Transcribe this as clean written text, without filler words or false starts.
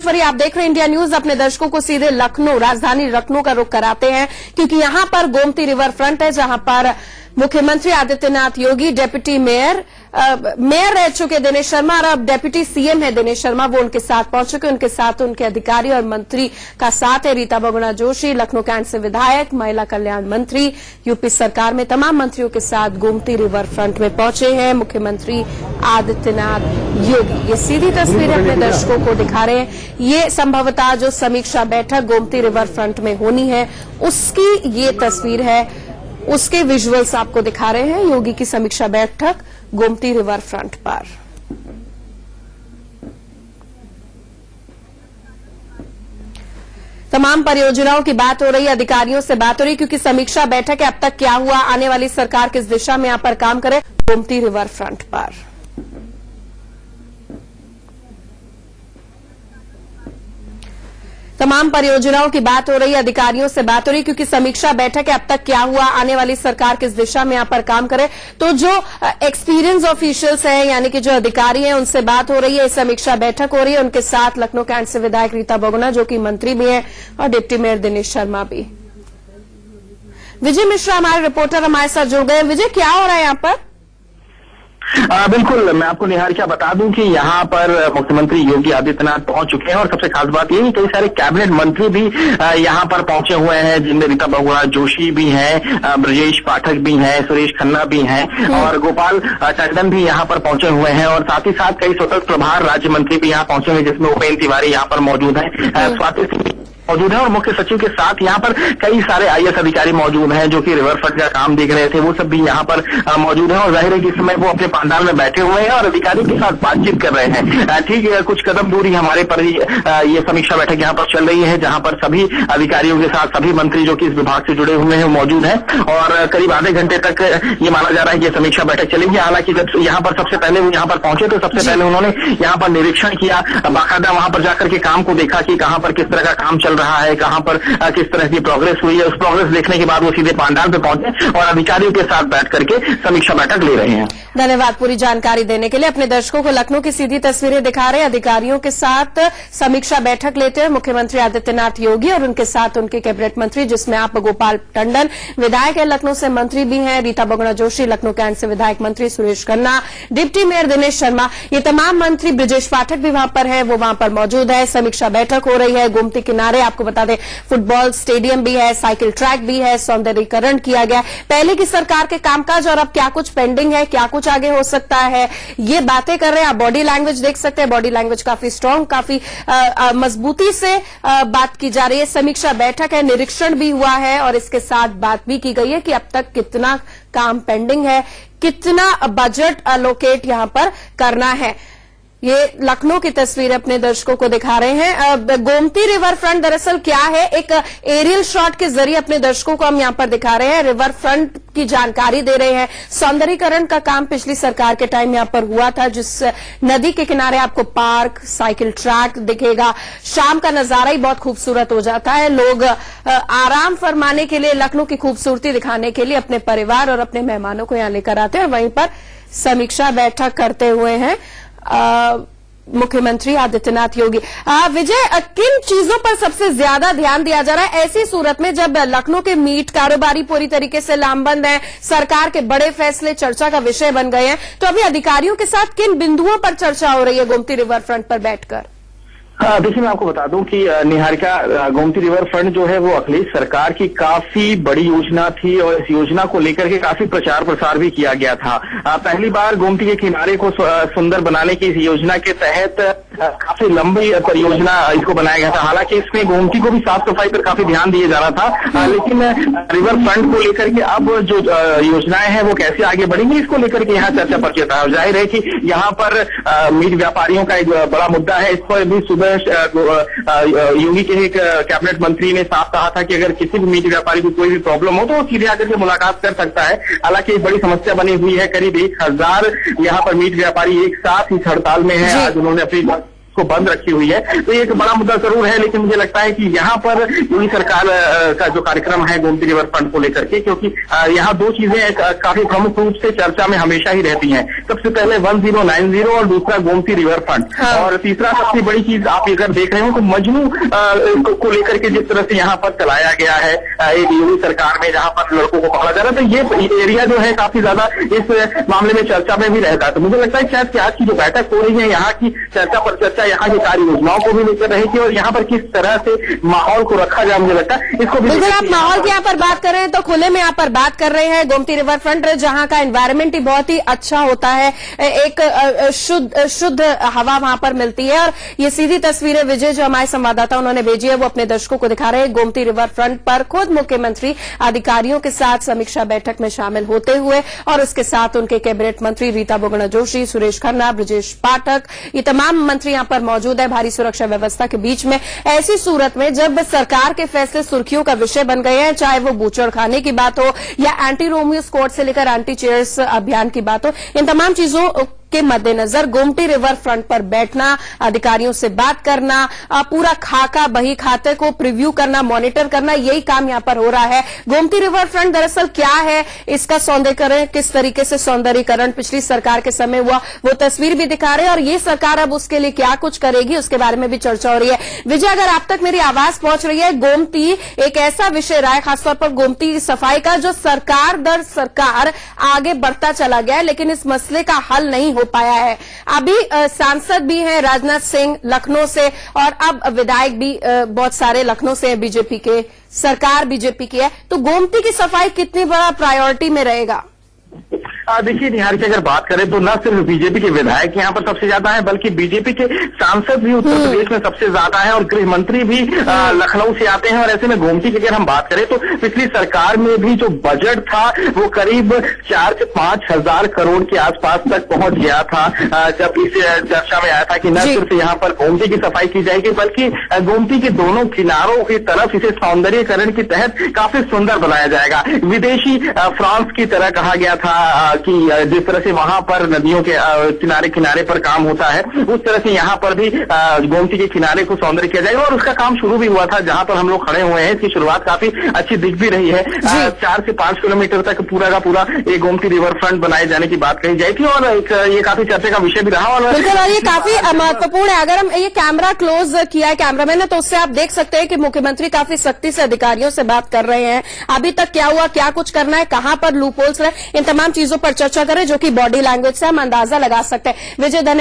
आप देख रहे हैं इंडिया न्यूज। अपने दर्शकों को सीधे लखनऊ, राजधानी लखनऊ का रुख कराते हैं क्योंकि यहां पर गोमती रिवर फ्रंट है, जहां पर मुख्यमंत्री आदित्यनाथ योगी, डेप्यूटी मेयर रह चुके दिनेश शर्मा और अब डेप्यूटी सीएम है दिनेश शर्मा, वो उनके साथ पहुंच चुके। उनके साथ उनके अधिकारी और मंत्री का साथ है। रीता बहुगुणा जोशी, लखनऊ कैंट से विधायक, महिला कल्याण मंत्री, यूपी सरकार में तमाम मंत्रियों के साथ गोमती रिवर फ्रंट में पहुंचे हैं मुख्यमंत्री आदित्यनाथ योगी। ये सीधी तस्वीरें अपने दर्शकों को दिखा रहे हैं। ये संभवतः जो समीक्षा बैठक गोमती रिवर फ्रंट में होनी है उसकी ये तस्वीर है, उसके विजुअल्स आपको दिखा रहे हैं। योगी की समीक्षा बैठक गोमती रिवर फ्रंट पर। तमाम परियोजनाओं की बात हो रही है, अधिकारियों से बात हो रही है क्योंकि समीक्षा बैठक है अब तक क्या हुआ, आने वाली सरकार किस दिशा में यहां पर काम करे गोमती रिवर फ्रंट पर। तमाम परियोजनाओं की बात हो रही है, अधिकारियों से बात हो रही है क्योंकि समीक्षा बैठक है अब तक क्या हुआ, आने वाली सरकार किस दिशा में यहां पर काम करे। तो जो एक्सपीरियंस ऑफिशियल्स हैं यानी कि जो अधिकारी हैं उनसे बात हो रही है, समीक्षा बैठक हो रही है। उनके साथ लखनऊ कैंट से विधायक रीता बहुगुणा जो कि मंत्री भी हैं और डिप्टी मेयर दिनेश शर्मा भी। विजय मिश्रा हमारे रिपोर्टर हमारे साथ जुड़ गए। विजय, क्या हो रहा है यहाँ पर? बिल्कुल, मैं आपको निहारिका बता दूं कि यहाँ पर मुख्यमंत्री योगी आदित्यनाथ पहुंच चुके हैं और सबसे खास बात ये है कई सारे कैबिनेट मंत्री भी यहाँ पर पहुंचे हुए हैं, जिनमें रीता बहुगुणा जोशी भी हैं, ब्रजेश पाठक भी हैं, सुरेश खन्ना भी हैं और गोपाल टंडन भी यहाँ पर पहुंचे हुए हैं और साथ ही साथ कई स्वतंत्र प्रभार राज्य मंत्री भी यहाँ पहुंचे हुए, जिसमें उपेंद्र तिवारी यहाँ पर मौजूद है, स्वाति सिंह मौजूद है और मुख्य सचिव के साथ यहाँ पर कई सारे आईएएस अधिकारी मौजूद हैं जो कि रिवर फ्रंट का काम देख रहे थे, वो सब भी यहाँ पर मौजूद हैं और जाहिर है कि इस समय वो अपने पंडाल में बैठे हुए हैं और अधिकारियों के साथ बातचीत कर रहे हैं। ठीक कुछ कदम दूरी हमारे पर ही ये समीक्षा बैठक यहाँ पर चल रही है, जहाँ पर सभी अधिकारियों के साथ सभी मंत्री जो कि इस विभाग से जुड़े हुए हैं मौजूद हैं और करीब आधे घंटे तक ये माना जा रहा है कि समीक्षा बैठक चलेगी। हालांकि जब यहाँ पर सबसे पहले वो यहाँ पर पहुंचे तो सबसे पहले उन्होंने यहाँ पर निरीक्षण किया, बाकायदा वहां पर जाकर के काम को देखा कि कहाँ पर किस तरह का काम चल रहा है, कहां पर किस तरह की प्रोग्रेस हुई है। उस प्रोग्रेस देखने के बाद वो सीधे पंडाल पे पहुंचे और अधिकारियों के साथ बैठ करके समीक्षा बैठक ले रहे हैं। धन्यवाद पूरी जानकारी देने के लिए। अपने दर्शकों को लखनऊ की सीधी तस्वीरें दिखा रहे हैं। अधिकारियों के साथ समीक्षा बैठक लेते हैं मुख्यमंत्री आदित्यनाथ योगी और उनके साथ उनके कैबिनेट मंत्री, जिसमें आप गोपाल टंडन विधायक है लखनऊ से, मंत्री भी हैं रीता बहुगुणा जोशी लखनऊ कैंट से विधायक मंत्री, सुरेश खन्ना, डिप्टी मेयर दिनेश शर्मा, ये तमाम मंत्री, ब्रजेश पाठक भी वहां पर है, वो वहां पर मौजूद है। समीक्षा बैठक हो रही है गोमती किनारे। आपको बता दें फुटबॉल स्टेडियम भी है, साइकिल ट्रैक भी है, सौंदर्यीकरण किया गया। पहले की सरकार के कामकाज और अब क्या कुछ पेंडिंग है, क्या कुछ आगे हो सकता है, ये बातें कर रहे हैं। आप बॉडी लैंग्वेज देख सकते हैं, बॉडी लैंग्वेज काफी स्ट्रांग, काफी मजबूती से बात की जा रही है। समीक्षा बैठक है, निरीक्षण भी हुआ है और इसके साथ बात भी की गई है कि अब तक कितना काम पेंडिंग है, कितना बजट अलोकेट यहां पर करना है। ये लखनऊ की तस्वीर अपने दर्शकों को दिखा रहे हैं। गोमती रिवर फ्रंट दरअसल क्या है, एक एरियल शॉट के जरिए अपने दर्शकों को हम यहां पर दिखा रहे हैं, रिवर फ्रंट की जानकारी दे रहे हैं। सौंदर्यीकरण का काम पिछली सरकार के टाइम यहां पर हुआ था, जिस नदी के किनारे आपको पार्क, साइकिल ट्रैक दिखेगा। शाम का नजारा ही बहुत खूबसूरत हो जाता है। लोग आराम फरमाने के लिए, लखनऊ की खूबसूरती दिखाने के लिए अपने परिवार और अपने मेहमानों को यहां लेकर आते हैं। वहीं पर समीक्षा बैठक करते हुए हैं मुख्यमंत्री आदित्यनाथ योगी। विजय, किन चीजों पर सबसे ज्यादा ध्यान दिया जा रहा है ऐसी सूरत में जब लखनऊ के मीट कारोबारी पूरी तरीके से लामबंद है, सरकार के बड़े फैसले चर्चा का विषय बन गए हैं, तो अभी अधिकारियों के साथ किन बिंदुओं पर चर्चा हो रही है गोमती रिवर फ्रंट पर बैठकर? देखिए, मैं आपको बता दूं कि निहारिका, गोमती रिवर फ्रंट जो है वो अखिलेश सरकार की काफी बड़ी योजना थी और इस योजना को लेकर के काफी प्रचार प्रसार भी किया गया था। पहली बार गोमती के किनारे को सुंदर बनाने की इस योजना के तहत काफी लंबी परियोजना इसको बनाया गया था। हालांकि इसमें गोमती को भी साफ सफाई पर काफी ध्यान दिया जा रहा था, लेकिन रिवर फ्रंट को लेकर के अब जो योजनाएं हैं वो कैसे आगे बढ़ेंगी, इसको लेकर के यहाँ चर्चा परिचय था। जाहिर है कि यहाँ पर मीट व्यापारियों का एक बड़ा मुद्दा है। इस पर भी सुबह योगी के एक कैबिनेट मंत्री ने साफ कहा था कि अगर किसी भी मीट व्यापारी को कोई भी प्रॉब्लम हो तो वो सीधे आकर के मुलाकात कर सकता है। हालांकि एक बड़ी समस्या बनी हुई है, करीब 1000 यहाँ पर मीट व्यापारी एक साथ इस हड़ताल में है। आज उन्होंने अपनी को बंद रखी हुई है। तो ये एक बड़ा मुद्दा जरूर है, लेकिन मुझे लगता है कि यहाँ पर योगी सरकार का जो कार्यक्रम है गोमती रिवर फ्रंट को लेकर के, क्योंकि यहाँ दो चीजें काफी प्रमुख रूप से चर्चा में हमेशा ही रहती हैं। सबसे पहले 1090 और दूसरा गोमती रिवर फ्रंट, और तीसरा सबसे बड़ी चीज आप अगर देख रहे हो तो मजनू को लेकर के जिस तरह से यहाँ पर चलाया गया है एक योगी सरकार में, जहाँ पर लड़कों को पकड़ा जा रहा है, तो ये एरिया जो है काफी ज्यादा इस मामले में चर्चा में भी रहता है। तो मुझे लगता है शायद आज की जो बैठक हो रही है यहाँ की चर्चा पर चर्चा यहाँ की कार्य योजनाओं को भी लेकर रहेगी और यहाँ पर किस तरह से माहौल को रखा जाए, मुझे लगता है इसको भी। बिल्कुल, आप माहौल की यहाँ पर बात कर रहे हैं तो खुले में यहाँ पर बात कर रहे हैं गोमती रिवर फ्रंट, जहाँ का एनवायरमेंट ही बहुत ही अच्छा होता है, एक शुद्ध हवा वहां पर मिलती है। और ये सीधी तस्वीरें विजय जो हमारे संवाददाता उन्होंने भेजी है वो अपने दर्शकों को दिखा रहे हैं। गोमती रिवर फ्रंट पर खुद मुख्यमंत्री अधिकारियों के साथ समीक्षा बैठक में शामिल होते हुए और उसके साथ उनके कैबिनेट मंत्री रीता बहुगुणा जोशी, सुरेश खन्ना, ब्रजेश पाठक, ये तमाम मंत्री यहां पर मौजूद है भारी सुरक्षा व्यवस्था के बीच में। ऐसी सूरत में जब सरकार के फैसले सुर्खियों का विषय बन गए हैं, चाहे वो बूचड़ खाने की बात हो या एंटी रोमियो स्क्वाड से लेकर एंटी चेयर्स अभियान की बात हो, इन तमाम चीजों के मद्देनजर गोमती रिवर फ्रंट पर बैठना, अधिकारियों से बात करना, पूरा खाका बही खाते को प्रीव्यू करना, मॉनिटर करना, यही काम यहां पर हो रहा है। गोमती रिवर फ्रंट दरअसल क्या है, इसका सौंदर्यीकरण, किस तरीके से सौंदर्यीकरण पिछली सरकार के समय हुआ, वो तस्वीर भी दिखा रहे हैं और ये सरकार अब उसके लिए क्या कुछ करेगी उसके बारे में भी चर्चा हो रही है। विजय, अगर आप तक मेरी आवाज पहुंच रही है, गोमती एक ऐसा विषय रहा है, खासतौर पर गोमती सफाई का, जो सरकार दर सरकार आगे बढ़ता चला गया है लेकिन इस मसले का हल नहीं हो पाया है। अभी सांसद भी हैं राजनाथ सिंह लखनऊ से और अब विधायक भी बहुत सारे लखनऊ से हैं बीजेपी के, सरकार बीजेपी की है, तो गोमती की सफाई कितनी बड़ा प्रायोरिटी में रहेगा? देखिए निहार की अगर बात करें तो न सिर्फ बीजेपी के विधायक यहाँ पर सबसे ज्यादा है, बल्कि बीजेपी के सांसद भी उत्तर प्रदेश में सबसे ज्यादा है और गृह मंत्री भी लखनऊ से आते हैं। और ऐसे में गोमती की अगर हम बात करें तो पिछली सरकार में भी जो बजट था वो करीब 4 से 5 हजार करोड़ के आसपास तक पहुंच गया था, जब इस चर्चा में आया था कि न सिर्फ यहाँ पर गोमती की सफाई की जाएगी बल्कि गोमती के दोनों किनारों की तरफ इसे सौंदर्यीकरण के तहत काफी सुंदर बनाया जाएगा। विदेशी फ्रांस की तरह कहा गया था कि जिस तरह से वहां पर नदियों के किनारे किनारे पर काम होता है, उस तरह से यहाँ पर भी गोमती के किनारे को सौंदर्य किया जाएगा। और उसका काम शुरू भी हुआ था, जहां पर हम लोग खड़े हुए हैं इसकी शुरुआत काफी अच्छी दिख भी रही है। 4 से 5 किलोमीटर तक पूरा का पूरा एक गोमती रिवर फ्रंट बनाए जाने की बात कही जाए थी और ये काफी चर्चा का विषय भी रहा। और बिल्कुल, और ये काफी महत्वपूर्ण है। अगर हम ये कैमरा क्लोज किया है कैमरामैन ने तो उससे आप देख सकते हैं कि मुख्यमंत्री काफी सख्ती से अधिकारियों से बात कर रहे हैं, अभी तक क्या हुआ, क्या कुछ करना है, कहां पर लूपहोल्स रहे, इन तमाम चीजों पर चर्चा करें, जो कि बॉडी लैंग्वेज से हम अंदाजा लगा सकते हैं। विजय, धन्यवाद।